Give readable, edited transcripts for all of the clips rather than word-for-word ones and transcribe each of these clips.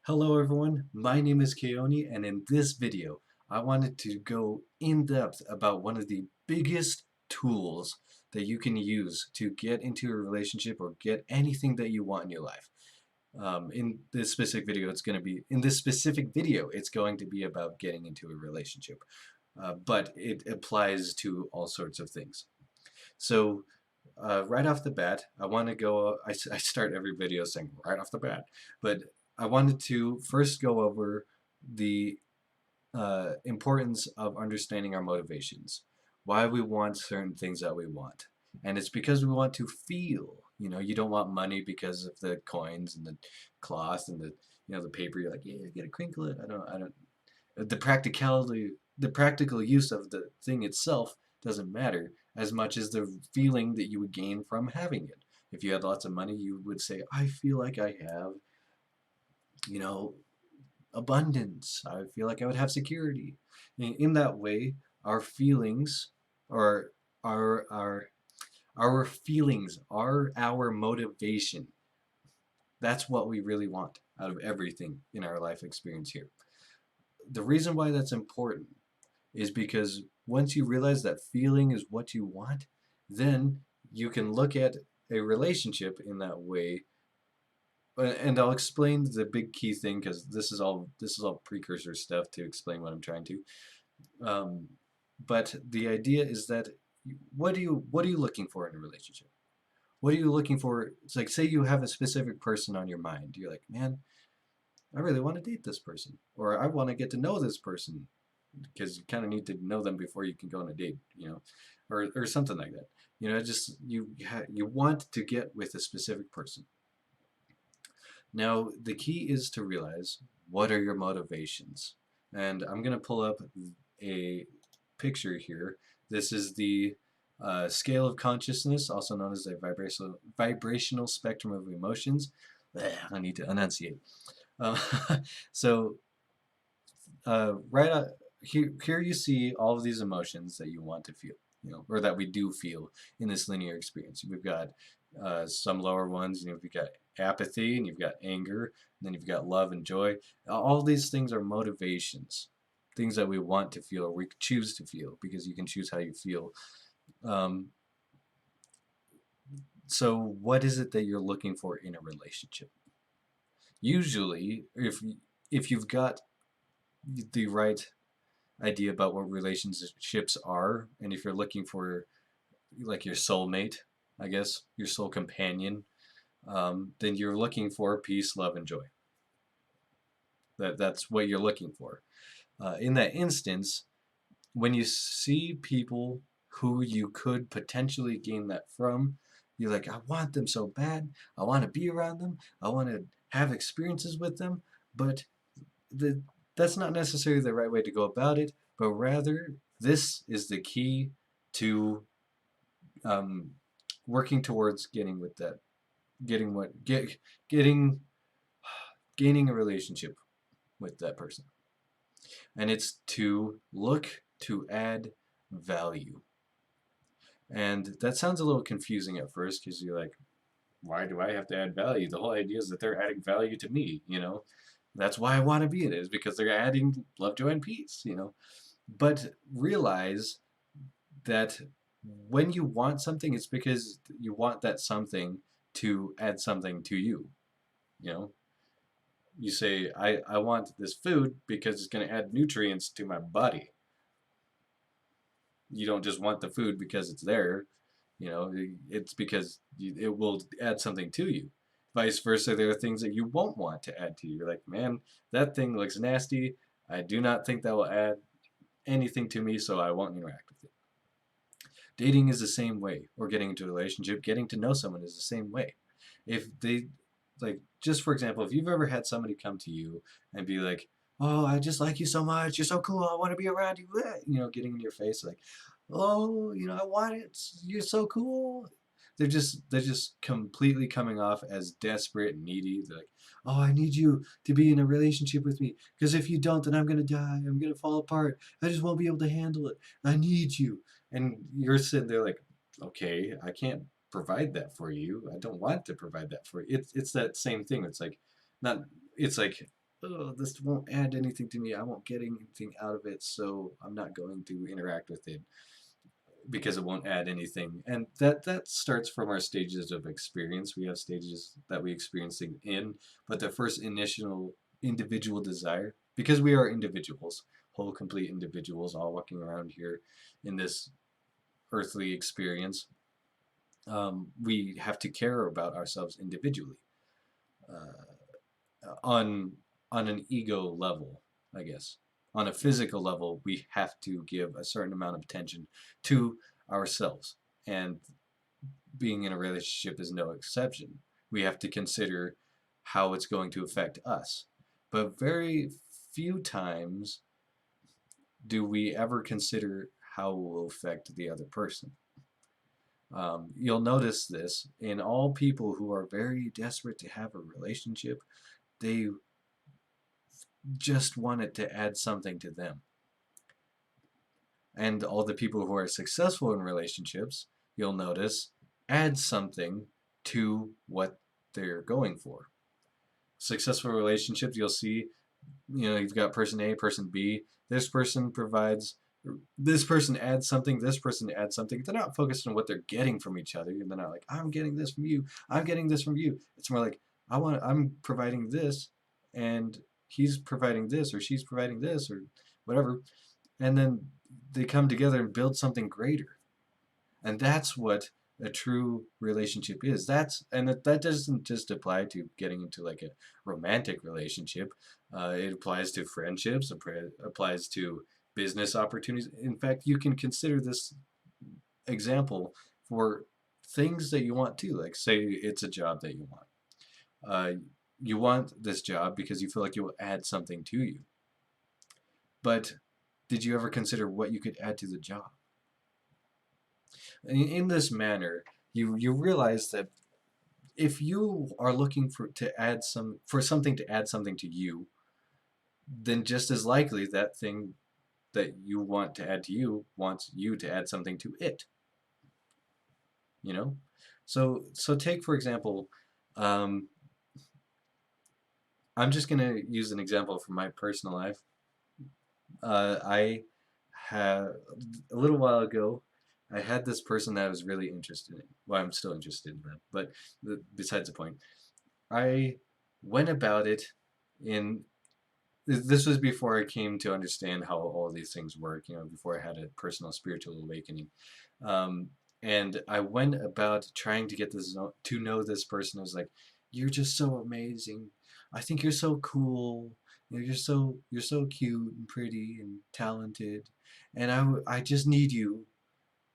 Hello everyone, my name is Keone, and in this video I wanted to go in depth about one of the biggest tools that you can use to get into a relationship or get anything that you want in your life. In this specific video it's going to be about getting into a relationship, but it applies to all sorts of things. So right off the bat, I want to go. I start every video saying right off the bat, but I wanted to first go over the importance of understanding our motivations, why we want certain things that we want, and it's because we want to feel. You know, you don't want money because of the coins and the cloth and the paper. You're like, yeah, I gotta crinkle it. I don't. The practical use of the thing itself doesn't matter as much as the feeling that you would gain from having it. If you had lots of money, you would say, I feel like I have, you know, abundance. I feel like I would have security. In that way, our feelings or our feelings are our motivation. That's what we really want out of everything in our life experience here. The reason why that's important is because once you realize that feeling is what you want, then you can look at a relationship in that way. And I'll explain the big key thing because this is all precursor stuff to explain what I'm trying to. Um, but the idea is that what are you looking for in a relationship? What are you looking for? It's like say you have a specific person on your mind. You're like, man, I really want to date this person, or I want to get to know this person, because you kind of need to know them before you can go on a date, or something like that. Just you want to get with a specific person. Now, the key is to realize what are your motivations. And I'm going to pull up a picture here. This is the scale of consciousness, also known as the vibrational spectrum of emotions. I need to enunciate. Uh, so right here you see all of these emotions that you want to feel, or that we do feel in this linear experience. We've got some lower ones. You've got apathy, and you've got anger, and then you've got love and joy. All these things are motivations, things that we want to feel or we choose to feel, because you can choose how you feel. Um, so what is it that you're looking for in a relationship? Usually, if you've got the right idea about what relationships are, and if you're looking for like your soulmate, I guess, your soul companion, then you're looking for peace, love, and joy. That's what you're looking for. In that instance, when you see people who you could potentially gain that from, you're like, I want them so bad. I want to be around them. I want to have experiences with them. But the, that's not necessarily the right way to go about it, but rather, this is the key to um, working towards getting with that, getting what, getting, gaining a relationship with that person. And it's to look to add value. And that sounds a little confusing at first because you're like, why do I have to add value? The whole idea is that they're adding value to me. That's why I want to be in it, is because they're adding love, joy, and peace. But realize that when you want something, it's because you want that something to add something to you. You know, you say, I want this food because it's going to add nutrients to my body. You don't just want the food because it's there. It's because it will add something to you. Vice versa, there are things that you won't want to add to you. You're like, man, that thing looks nasty. I do not think that will add anything to me, so I won't interact with it. Dating is the same way, or getting into a relationship, getting to know someone is the same way. If they, like, just for example, if you've ever had somebody come to you and be like, oh, I just like you so much, you're so cool, I want to be around you, getting in your face, like, oh, I want it, you're so cool. They're just completely coming off as desperate and needy. They're like, oh, I need you to be in a relationship with me, because if you don't, then I'm gonna die, I'm gonna fall apart, I just won't be able to handle it, I need you. And you're sitting there like, okay, I can't provide that for you. I don't want to provide that for you. It's that same thing. It's like not. It's like oh, this won't add anything to me. I won't get anything out of it, so I'm not going to interact with it because it won't add anything. And that starts from our stages of experience. We have stages that we experience things in, but the first initial individual desire, because we are individuals, whole complete individuals, all walking around here in this earthly experience, we have to care about ourselves individually, on an ego level, I guess. On a physical level, we have to give a certain amount of attention to ourselves, and being in a relationship is no exception. We have to consider how it's going to affect us. But very few times do we ever consider how it will affect the other person. You'll notice this in all people who are very desperate to have a relationship. They just want it to add something to them. And all the people who are successful in relationships, you'll notice, add something to what they're going for. Successful relationships, you'll see, you've got person A, person B. This person provides, this person adds something, this person adds something. They're not focused on what they're getting from each other. They're not like, I'm getting this from you, I'm getting this from you. It's more like, I'm providing this, and he's providing this, or she's providing this, or whatever. And then they come together and build something greater. And that's what a true relationship is. That doesn't just apply to getting into like a romantic relationship. It applies to friendships. It applies to business opportunities. In fact, you can consider this example for things that you want too. Like, say it's a job that you want. You want this job because you feel like it will add something to you. But did you ever consider what you could add to the job? In this manner, you realize that if you are looking for something to add something to you, then just as likely that thing that you want to add to you wants you to add something to it. You know, so take for example, um, I'm just gonna use an example from my personal life. I had a little while ago, I had this person that I was really interested in. Well, I'm still interested in them, but besides the point. I went about it in this was before I came to understand how all these things work, before I had a personal spiritual awakening. Um, and I went about trying to get to know this person. I was like, "You're just so amazing. I think you're so cool. You're so cute and pretty and talented, and I just need you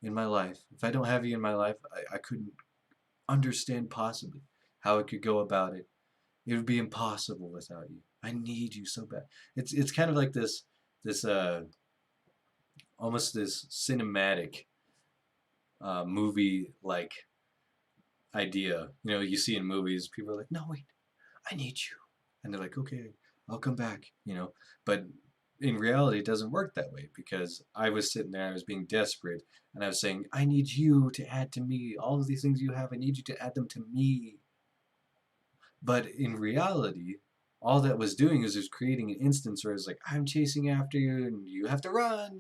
in my life. If I don't have you in my life, I couldn't understand possibly how I could go about it. It would be impossible without you. I need you so bad." It's kind of like this almost this cinematic movie like idea. You see in movies, people are like, "No, wait, I need you," and they're like, "Okay, I'll come back." But in reality, it doesn't work that way, because I was sitting there, I was being desperate, and I was saying, "I need you to add to me. All of these things you have, I need you to add them to me." But in reality, all that was doing is just creating an instance where it's like, I'm chasing after you and you have to run.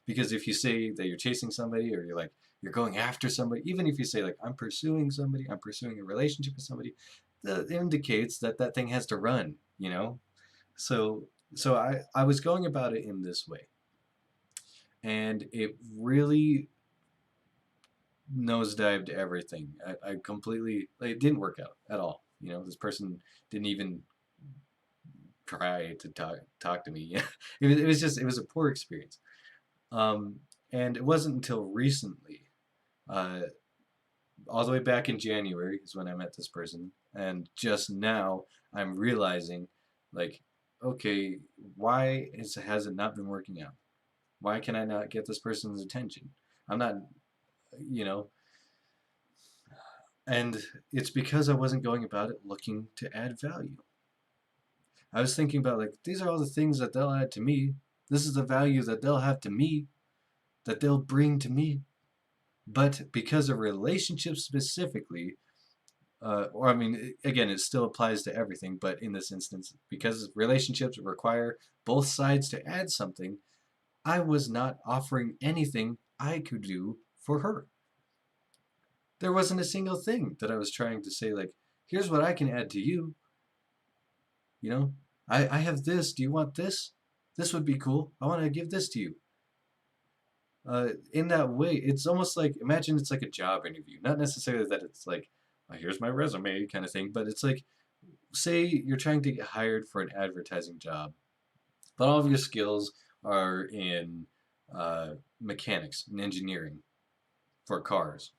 Because if you say that you're chasing somebody, or you're going after somebody, even if you say like, I'm pursuing somebody, I'm pursuing a relationship with somebody, that indicates that that thing has to run. So, so I was going about it in this way, and it really nosedived everything. I completely, like, it didn't work out at all. This person didn't even try to talk to me. It was a poor experience. Um, and it wasn't until recently, uh, all the way back in January is when I met this person, and just now I'm realizing, like, okay, why has it not been working out? Why can I not get this person's attention? I'm not, you know, and it's because I wasn't going about it looking to add value. I was thinking about, like, these are all the things that they'll add to me. This is the value that they'll have to me, that they'll bring to me. But because of relationships specifically, or I mean, again, it still applies to everything, but in this instance, because relationships require both sides to add something, I was not offering anything I could do for her. There wasn't a single thing that I was trying to say, like, here's what I can add to you. You know, I have this. Do you want this? This would be cool. I want to give this to you. In that way, it's almost like, imagine it's like a job interview. Not necessarily that it's like, oh, here's my resume kind of thing, but it's like, say you're trying to get hired for an advertising job, but all of your skills are in mechanics and engineering for cars.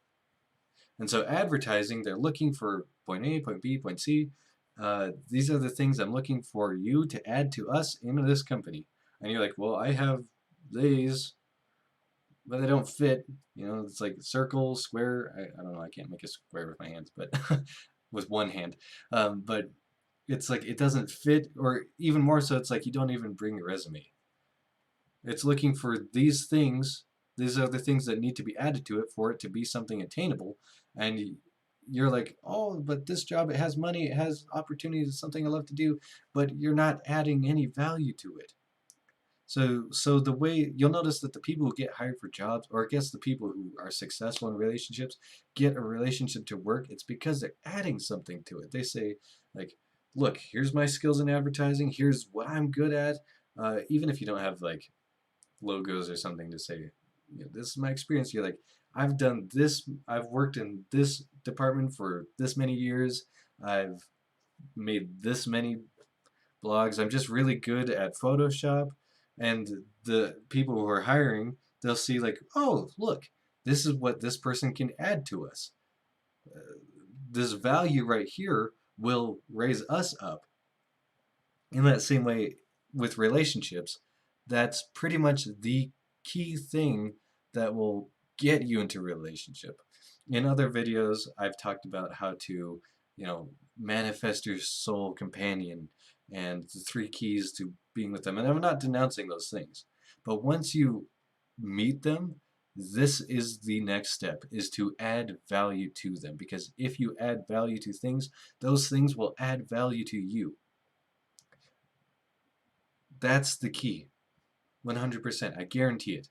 And so advertising, they're looking for point A, point B, point C. These are the things I'm looking for you to add to us into this company. And you're like, well, I have these, but they don't fit. You know, it's like circle, square. I don't know. I can't make a square with my hands, but with one hand. But it's like it doesn't fit, or even more so, it's like you don't even bring your resume. It's looking for these things. These are the things that need to be added to it for it to be something attainable. And you're like, oh, but this job, it has money, it has opportunities, it's something I love to do, but you're not adding any value to it. So the way you'll notice that the people who get hired for jobs, or I guess the people who are successful in relationships, get a relationship to work, it's because they're adding something to it. They say, like, look, here's my skills in advertising, here's what I'm good at. Even if you don't have like logos or something to say, you know, this is my experience. You're like, I've done this, I've worked in this department for this many years, I've made this many blogs, I'm just really good at Photoshop. And the people who are hiring, they'll see, like, oh, look, this is what this person can add to us. This value right here will raise us up. In that same way with relationships, that's pretty much the key thing that will get you into a relationship. In other videos, I've talked about how to, you know, manifest your soul companion and the three keys to being with them. And I'm not denouncing those things. But once you meet them, this is the next step, is to add value to them. Because if you add value to things, those things will add value to you. That's the key. 100%. I guarantee it.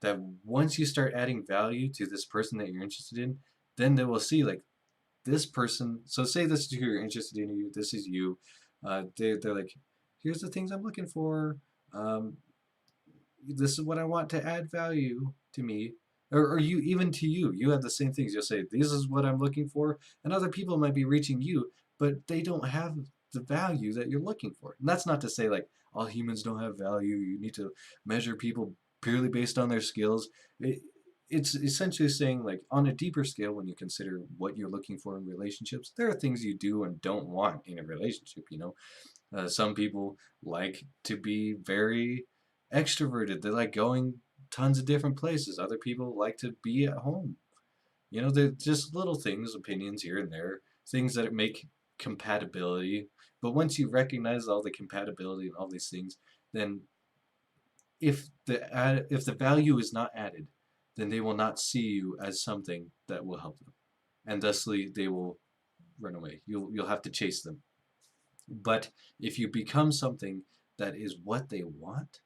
That once you start adding value to this person that you're interested in, then they will see, like, this person. So say this is who you're interested in, you, this is you. They're like, here's the things I'm looking for. Um, this is what I want to add value to me. Or you, even to you, you have the same things. You'll say, this is what I'm looking for. And other people might be reaching you, but they don't have the value that you're looking for. And that's not to say, like, all humans don't have value. You need to measure people purely based on their skills. It's essentially saying, like, on a deeper scale, when you consider what you're looking for in relationships, there are things you do and don't want in a relationship, you know. Some people like to be very extroverted. They like going tons of different places. Other people like to be at home. You know, they're just little things, opinions here and there, things that make compatibility. But once you recognize all the compatibility and all these things, then if the value is not added, then they will not see you as something that will help them, and thusly they will run away. You'll have to chase them. But if you become something that is what they want,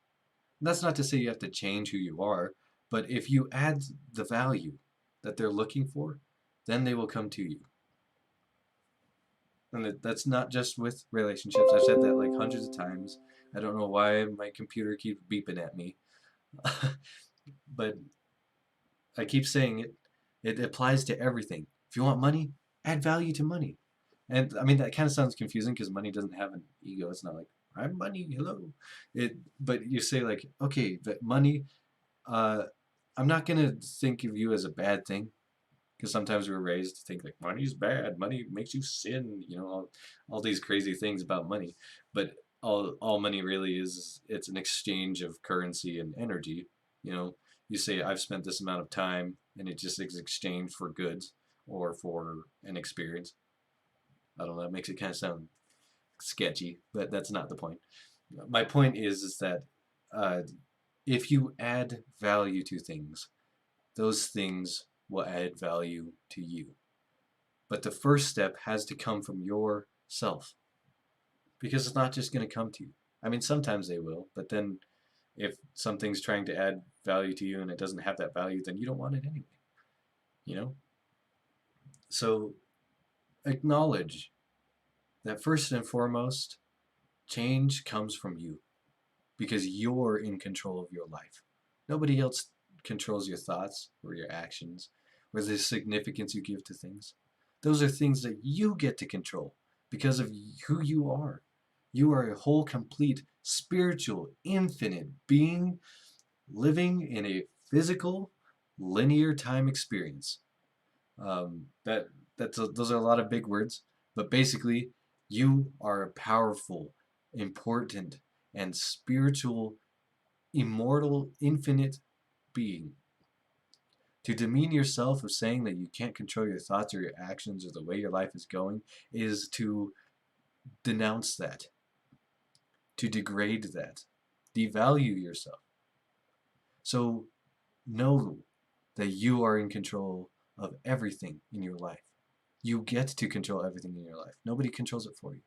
that's not to say you have to change who you are, but if you add the value that they're looking for, then they will come to you. And that's not just with relationships. I've said that like hundreds of times. I don't know why my computer keeps beeping at me. But I keep saying it. It applies to everything. If you want money, add value to money. And I mean that kind of sounds confusing because money doesn't have an ego. It's not like I'm money, hello. But you say like, okay, but money. Uh, I'm not gonna think of you as a bad thing because sometimes we're raised to think like money's bad, money makes you sin. You know, all these crazy things about money. But all money really is, it's an exchange of currency and energy. You know, you say I've spent this amount of time, and it just is exchanged for goods or for an experience. I don't know. That makes it kind of sound sketchy, but that's not the point. My point is that uh, if you add value to things, those things will add value to you. But the first step has to come from yourself, because it's not just going to come to you. I mean, sometimes they will, but then if something's trying to add value to you and it doesn't have that value, then you don't want it anyway, you know? So acknowledge that first and foremost, change comes from you because you're in control of your life. Nobody else controls your thoughts or your actions or the significance you give to things. Those are things that you get to control because of who you are. You are a whole, complete, spiritual, infinite being living in a physical, linear time experience. That those are a lot of big words, but basically, you are a powerful, important, and spiritual, immortal, infinite being. To demean yourself of saying that you can't control your thoughts or your actions or the way your life is going is to denounce that, to degrade that, devalue yourself. So know that you are in control of everything in your life. You get to control everything in your life. Nobody controls it for you.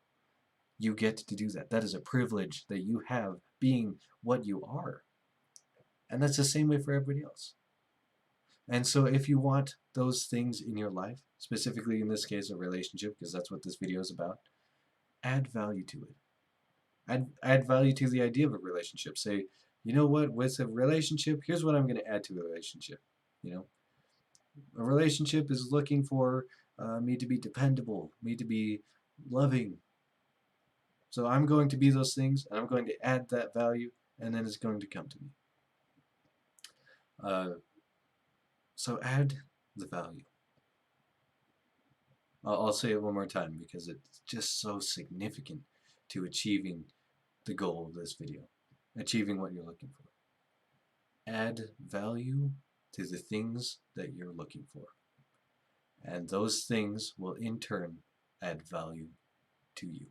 You get to do that. That is a privilege that you have being what you are. And that's the same way for everybody else. And so if you want those things in your life, specifically in this case a relationship, because that's what this video is about, add value to it. Add value to the idea of a relationship. Say, you know what, with a relationship, here's what I'm going to add to a relationship. You know, a relationship is looking for me to be dependable, me to be loving. So I'm going to be those things, and I'm going to add that value, and then it's going to come to me. Uh, so add the value. I'll say it one more time because it's just so significant to achieving the goal of this video, achieving what you're looking for. Add value to the things that you're looking for. And those things will in turn add value to you.